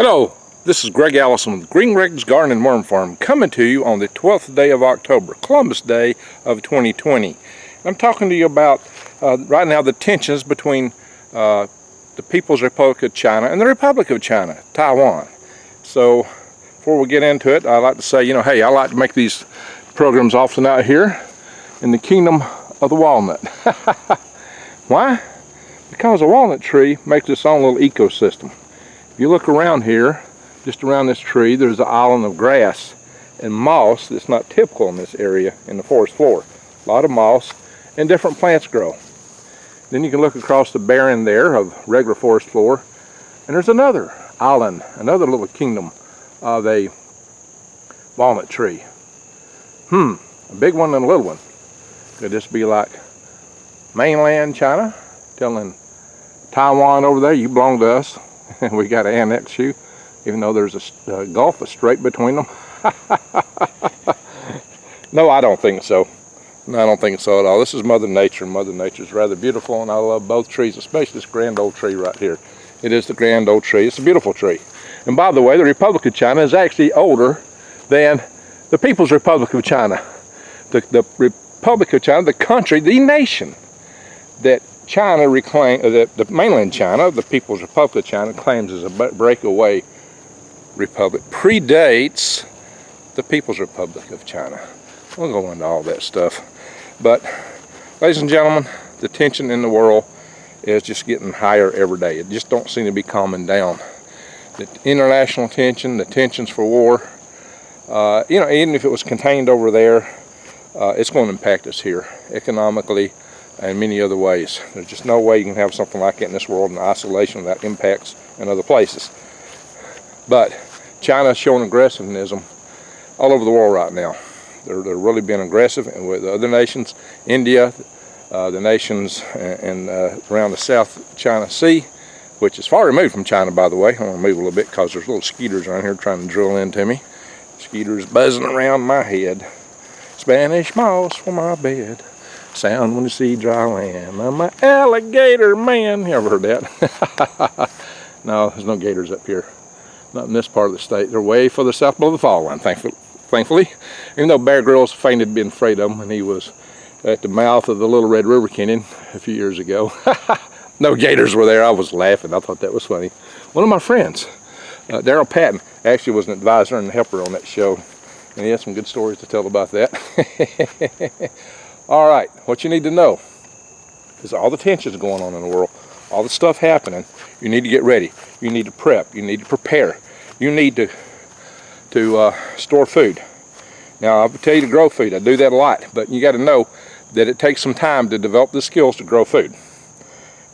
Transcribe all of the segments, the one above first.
Hello, this is Greg Allison with Green Greg's Garden and Worm Farm, coming to you on the 12th day of October, Columbus Day of 2020. I'm talking to you about right now the tensions between the People's Republic of China and the Republic of China, Taiwan. So before we get into it, I'd like to say, hey, I like to make these programs often out here in the kingdom of the walnut. Why? Because a walnut tree makes its own little ecosystem. If you look around here, just around this tree, there's an island of grass and moss that's not typical in this area in the forest floor. A lot of moss and different plants grow. Then you can look across the barren there of regular forest floor, and there's another island, another little kingdom of a walnut tree. A big one and a little one. Could this be like mainland China telling Taiwan over there, you belong to us? And we got to annex you, even though there's a gulf, a strait between them. No, I don't think so. No, I don't think so at all. This is Mother Nature, and Mother Nature's rather beautiful, and I love both trees, especially this grand old tree right here. It is the grand old tree. It's a beautiful tree. And by the way, the Republic of China is actually older than the People's Republic of China. The Republic of China, the country, the nation that China reclaimed, the mainland China, the People's Republic of China, claims as a breakaway republic, predates the People's Republic of China. We'll go into all that stuff. But, ladies and gentlemen, the tension in the world is just getting higher every day. It just don't seem to be calming down. The international tension, the tensions for war, even if it was contained over there, it's going to impact us here economically and many other ways. There's just no way you can have something like that in this world in isolation without impacts in other places. But China's showing aggressiveness all over the world right now. They're really being aggressive, and with the other nations, India, the nations around the South China Sea, which is far removed from China, by the way. I want to move a little bit because there's little skeeters around here trying to drill into me. Skeeters buzzing around my head. Spanish moss for my bed. Sound when you see dry land. I'm an alligator man. You ever heard that? No, there's no gators up here. Not in this part of the state. They're way further south below the fall line, thankfully. Even though Bear Grylls fainted being afraid of them when he was at the mouth of the Little Red River Canyon a few years ago. No gators were there. I was laughing. I thought that was funny. One of my friends, Daryl Patton, actually was an advisor and helper on that show. And he had some good stories to tell about that. All right, what you need to know is all the tensions going on in the world, all the stuff happening. You need to get ready. You need to prep. You need to prepare. You need to store food. Now, I would tell you to grow food. I do that a lot, but you got to know that it takes some time to develop the skills to grow food.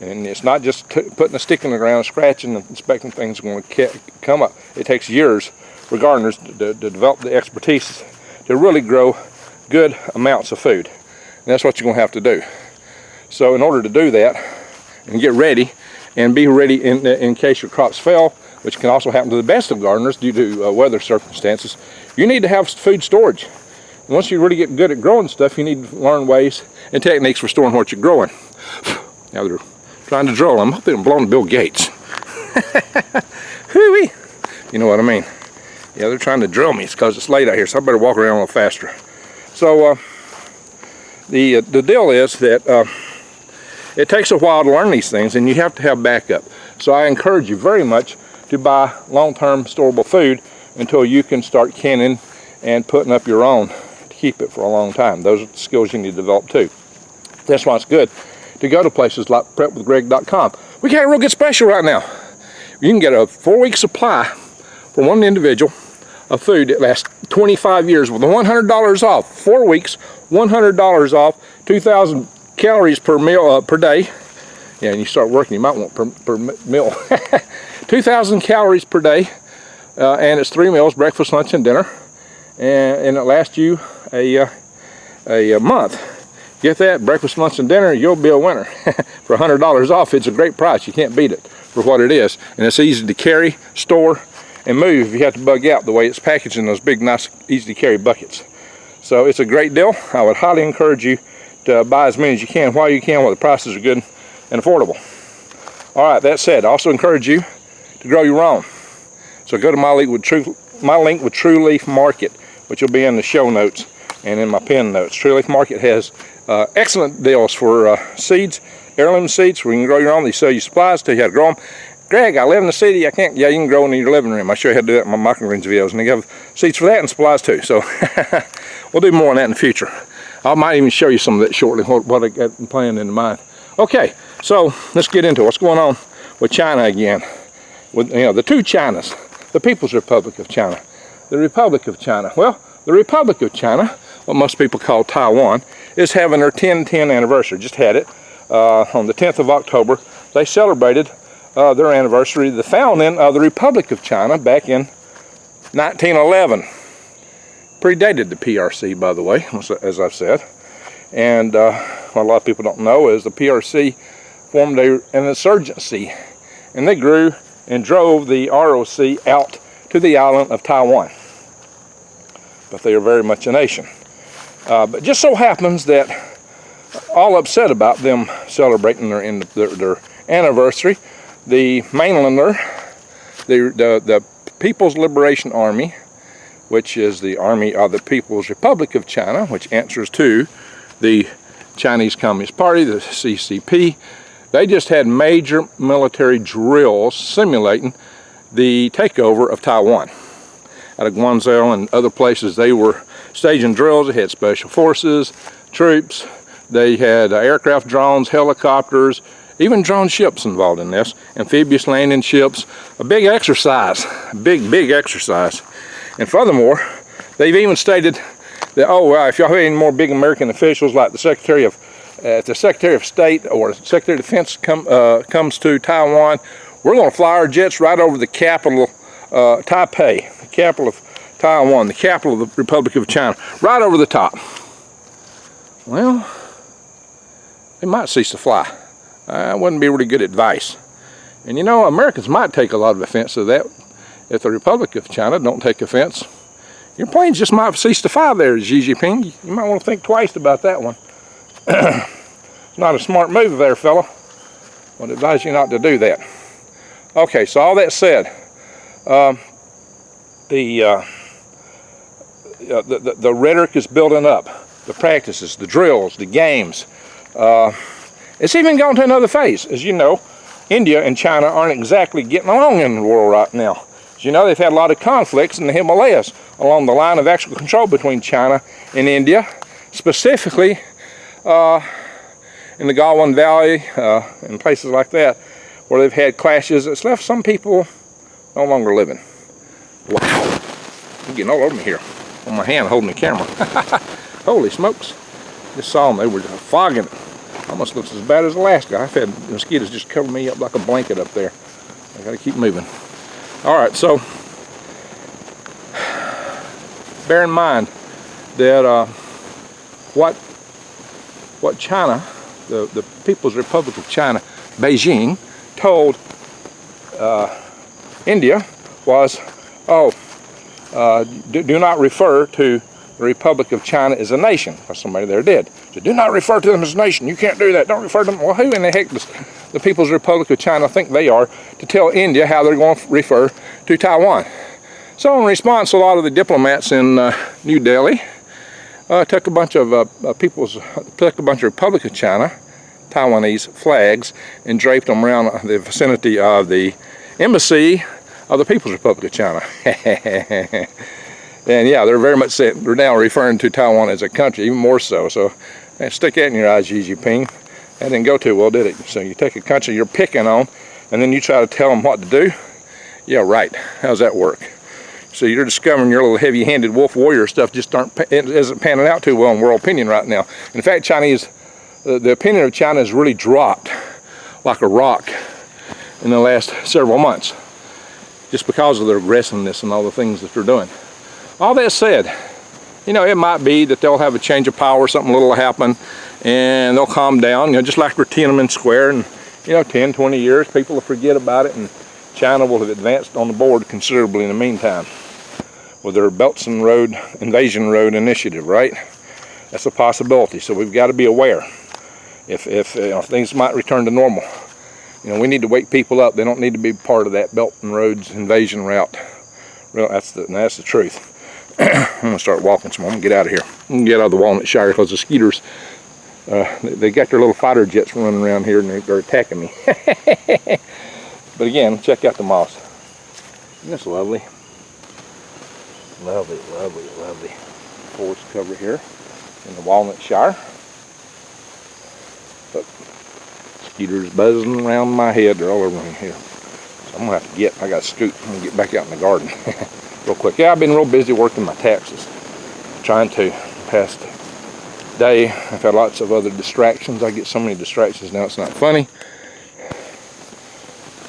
And it's not just putting a stick in the ground, scratching and inspecting things going to come up. It takes years for gardeners to develop the expertise to really grow good amounts of food. And that's what you're going to have to do. So in order to do that and get ready and be ready in case your crops fail, which can also happen to the best of gardeners due to weather circumstances, you need to have food storage. And once you really get good at growing stuff, you need to learn ways and techniques for storing what you're growing. Now they're trying to drill. I'm hoping I'm blowing Bill Gates. Hooey! You know what I mean. Yeah, they're trying to drill me. It's because it's late out here, so I better walk around a little faster. So the deal is that it takes a while to learn these things, and you have to have backup. So I encourage you very much to buy long-term storable food until you can start canning and putting up your own to keep it for a long time. Those are the skills you need to develop too. That's why it's good to go to places like prepwithgreg.com. We got a real good special right now. You can get a 4-week supply for one individual of food that lasts 25 years with $100 off. 4 weeks, $100 off, 2,000 calories per meal per day. Yeah, and you start working, you might want per meal. 2,000 calories per day, and it's 3 meals, breakfast, lunch, and dinner, and it lasts you a month. Get that, breakfast, lunch, and dinner, you'll be a winner. For $100 off, it's a great price. You can't beat it for what it is, and it's easy to carry, store, and move if you have to bug out the way it's packaged in those big, nice, easy to carry buckets. So it's a great deal. I would highly encourage you to buy as many as you can while you can, while the prices are good and affordable. All right, that said, I also encourage you to grow your own. So go to my link with True Leaf Market, which will be in the show notes and in my pin notes. True Leaf Market has excellent deals for seeds, heirloom seeds, where you can grow your own. They sell you supplies, tell you how to grow them. Greg, I live in the city, I can't. Yeah, you can grow in your living room. I show you how to do that in my microgreens videos, and they have seeds for that and supplies too. So we'll do more on that in the future. I might even show you some of that shortly, what I got planned in mind. Okay, so let's get into what's going on with China again. With the two Chinas, the People's Republic of China, the Republic of China. Well, the Republic of China, what most people call Taiwan, is having their 10/10 anniversary. Just had it on the 10th of October. They celebrated their anniversary, the founding of the Republic of China back in 1911. Predated the PRC, by the way, as I've said. And what a lot of people don't know is the PRC formed an insurgency, and they grew and drove the ROC out to the island of Taiwan. But they are very much a nation. But just so happens that all upset about them celebrating their anniversary, the mainlander, the People's Liberation Army, which is the Army of the People's Republic of China, which answers to the Chinese Communist Party, the CCP, they just had major military drills simulating the takeover of Taiwan. Out of Guangzhou and other places, they were staging drills. They had special forces, troops, they had aircraft, drones, helicopters, even drone ships involved in this, amphibious landing ships, a big exercise, big exercise. And furthermore, they've even stated that, if y'all have any more big American officials like the Secretary of State or Secretary of Defense comes to Taiwan, we're going to fly our jets right over the capital, Taipei, the capital of Taiwan, the capital of the Republic of China, right over the top. Well, they might cease to fly. That wouldn't be really good advice. And Americans might take a lot of offense to that. If the Republic of China don't take offense, your planes just might cease to fly there, Xi Jinping. You might want to think twice about that one. It's not a smart move there, fella. I would advise you not to do that. Okay, so all that said, the rhetoric is building up. The practices, the drills, the games. It's even gone to another phase. As you know, India and China aren't exactly getting along in the world right now. As you know, they've had a lot of conflicts in the Himalayas along the line of actual control between China and India, specifically in the Galwan Valley and places like that, where they've had clashes that's left some people no longer living. Wow, I'm getting all over me here on my hand holding the camera. Holy smokes, just saw them, they were fogging it. Almost looks as bad as the last guy. I've had mosquitoes just cover me up like a blanket up there. I gotta keep moving. All right, so bear in mind that what China, the People's Republic of China, Beijing, told India was, do not refer to the Republic of China as a nation, or somebody there did. So do not refer to them as a nation. You can't do that. Don't refer to them. Well, who in the heck does the People's Republic of China think they are to tell India how they're going to refer to Taiwan? So in response, a lot of the diplomats in New Delhi took a bunch of Republic of China, Taiwanese flags, and draped them around the vicinity of the embassy of the People's Republic of China. And yeah, they're very much set. They're now referring to Taiwan as a country, even more so. So stick that in your eyes, Xi Jinping. That didn't go too well, did it? So you take a country you're picking on, and then you try to tell them what to do? Yeah, right. How's that work? So you're discovering your little heavy-handed wolf warrior stuff just isn't panning out too well in world opinion right now. In fact, the opinion of China has really dropped like a rock in the last several months, just because of their aggressiveness and all the things that they're doing. All that said, it might be that they'll have a change of power, something little will happen, and they'll calm down, just like Tiananmen Square, and 10, 20 years, people will forget about it, and China will have advanced on the board considerably in the meantime with their Belt and Road Invasion Road initiative, right? That's a possibility, so we've got to be aware if things might return to normal. We need to wake people up. They don't need to be part of that Belt and Roads invasion route Well, that's the truth. I'm gonna start walking some more. I'm gonna get out of here. I'm gonna get out of the Walnut Shire because the skeeters, they got their little fighter jets running around here and they're attacking me. But again, check out the moss. Isn't this lovely? Lovely, lovely, lovely forest cover here in the Walnut Shire. But skeeters buzzing around my head. They're all over me here. So I'm gonna have to get, I gotta scoot. I'm gonna get back out in the garden real quick. Yeah, I've been real busy working my taxes. Trying to. Past day, I've had lots of other distractions. I get so many distractions now, it's not funny.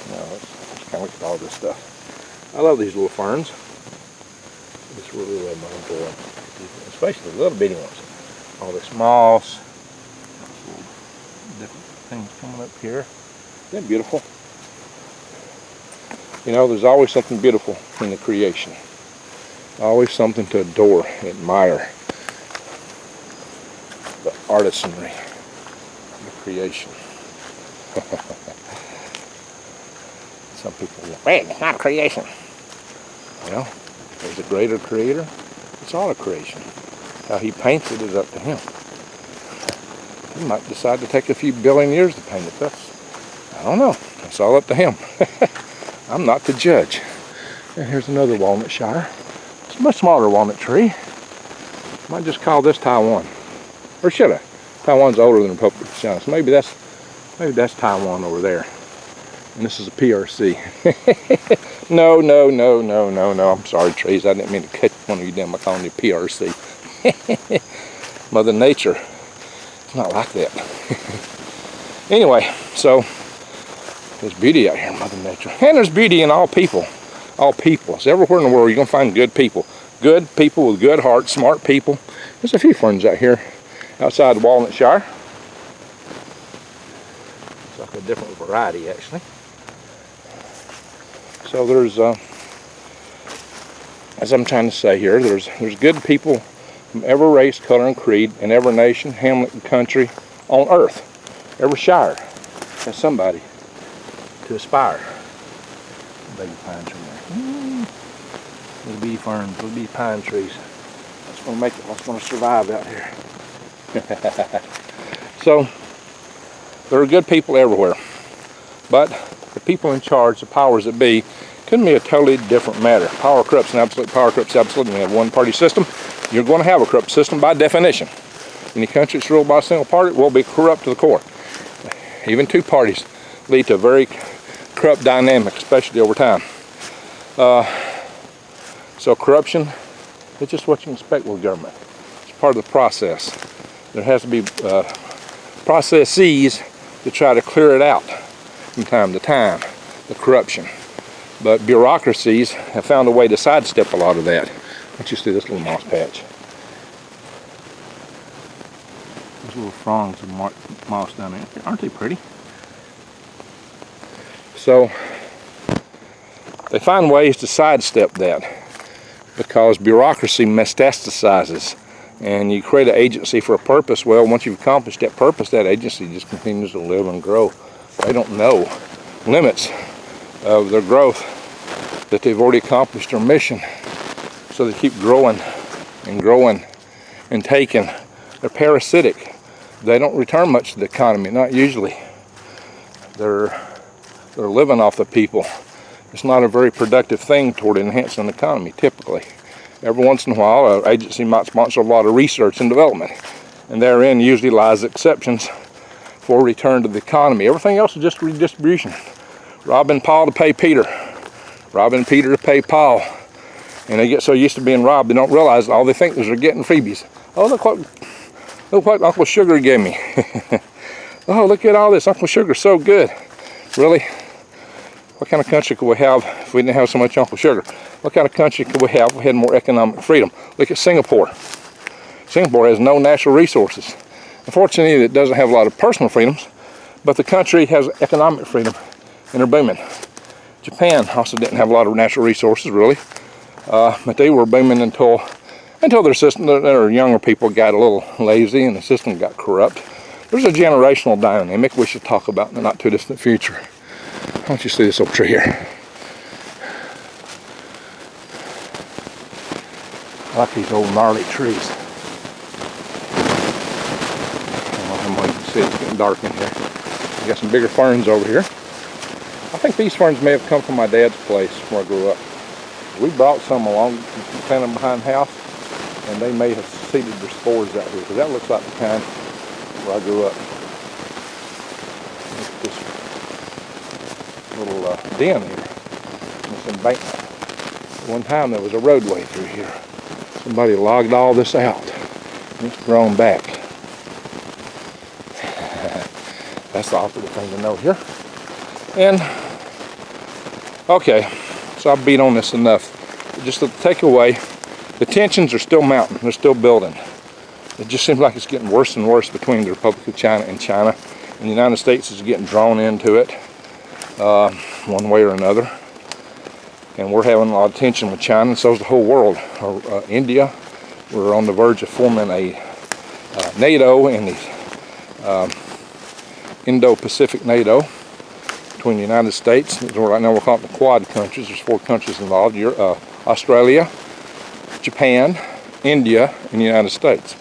No, let's kind of look at all this stuff. I love these little ferns. Just really love my boy. Especially the little bitty ones. All this moss. Different things coming up here. Isn't that beautiful? You know, there's always something beautiful in the creation. Always something to adore, admire. The artisanry of the creation. Some people go, wait, it's not creation. Well, there's a greater creator. It's all a creation. How he paints it is up to him. He might decide to take a few billion years to paint it. I don't know. It's all up to him. I'm not the judge. And here's another Walnut Shire. It's a much smaller walnut tree. Might just call this Taiwan. Or should I? Taiwan's older than the Republic of China. So maybe that's Taiwan over there. And this is a PRC. No. I'm sorry, trees. I didn't mean to cut one of you down by calling you PRC. Mother Nature. It's not like that. Anyway, so there's beauty out here in Mother Nature. And there's beauty in all people. All peoples. Everywhere in the world you're going to find good people. Good people with good hearts, smart people. There's a few ferns out here outside the Walnut Shire. It's like a different variety actually. So there's, as I'm trying to say here, there's good people from every race, color, and creed in every nation, hamlet, and country on earth. Every shire has somebody to aspire. Baby pine tree there. Little bitty ferns, little bitty pine trees. That's gonna make it. That's gonna survive out here. So there are good people everywhere, but the people in charge, the powers that be, couldn't be a totally different matter. Power corrupts and absolute. Power corrupts absolute. When you have one party system, you're going to have a corrupt system by definition. Any country that's ruled by a single party will be corrupt to the core. Even two parties lead to a very corrupt dynamic, especially over time. So corruption is just what you expect with government. It's part of the process. There has to be processes to try to clear it out from time to time, the corruption. But bureaucracies have found a way to sidestep a lot of that. Let's just do this little moss patch. Those little fronds of moss down there, aren't they pretty? So they find ways to sidestep that because bureaucracy metastasizes, and you create an agency for a purpose. Well, once you've accomplished that purpose, that agency just continues to live and grow. They don't know limits of their growth, that they've already accomplished their mission, so they keep growing and growing and taking. They're parasitic. They don't return much to the economy, not usually. They're living off the people. It's not a very productive thing toward enhancing the economy, typically. Every once in a while, an agency might sponsor a lot of research and development, and therein usually lies exceptions for return to the economy. Everything else is just redistribution. Robbing Paul to pay Peter. Robbing Peter to pay Paul. And they get so used to being robbed, they don't realize all they think is they're getting freebies. Oh, look what Uncle Sugar gave me. Oh, look at all this. Uncle Sugar's so good. Really? What kind of country could we have if we didn't have so much Uncle Sugar? What kind of country could we have if we had more economic freedom? Look at Singapore. Singapore has no natural resources. Unfortunately, it doesn't have a lot of personal freedoms, but the country has economic freedom, and they're booming. Japan also didn't have a lot of natural resources, really, but they were booming until their system, their younger people got a little lazy and the system got corrupt. There's a generational dynamic we should talk about in the not too distant future. Why don't you see this old tree here? I like these old gnarly trees. I don't know how much you can see, it's getting dark in here. We got some bigger ferns over here. I think these ferns may have come from my dad's place where I grew up. We brought some along, planted them behind the house, and they may have seeded their spores out here, because that looks like the kind where I grew up. Look at this little den here, this embankment. One time there was a roadway through here. Somebody logged all this out, and it's grown back. That's the operative thing to know here. And, okay, so I've beat on this enough. Just to take away, the tensions are still mounting, they're still building. It just seems like it's getting worse and worse between the Republic of China and China. And the United States is getting drawn into it, one way or another. And we're having a lot of tension with China, and so is the whole world. India, we're on the verge of forming a NATO and the Indo-Pacific NATO between the United States. Right now we're calling it the Quad countries. There's 4 countries involved: Australia, Japan, India, and the United States.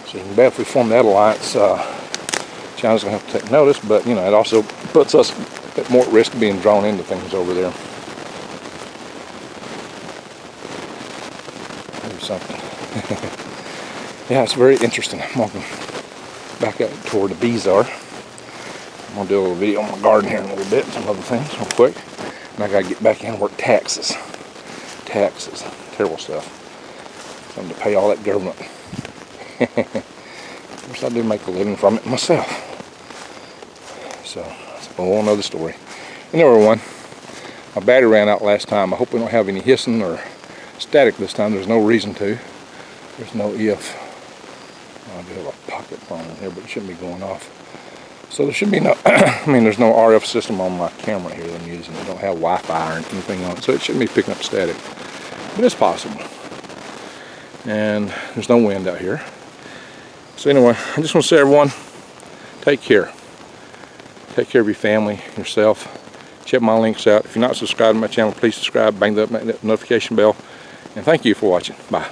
So you can bet if we form that alliance, China's going to have to take notice, but you know, it also puts us at more risk of being drawn into things over there. Maybe something. Yeah, it's very interesting. I'm walking back out toward the bees are. I'm going to do a little video on my garden here in a little bit, some other things real quick. And I got to get back in and work taxes. Taxes. Terrible stuff. Something to pay all that government. Of course, I do make a living from it myself. So, that's a whole nother story. Anyway, everyone, my battery ran out last time. I hope we don't have any hissing or static this time. There's no reason to. There's no if. I do have a pocket phone in here, but it shouldn't be going off. So there should be no, I mean, there's no RF system on my camera here that I'm using. I don't have Wi-Fi or anything on it, so it shouldn't be picking up static. But it's possible. And there's no wind out here. So anyway, I just want to say, everyone, take care. Take care of your family, yourself. Check my links out. If you're not subscribed to my channel, please subscribe, bang the notification bell. And thank you for watching. Bye.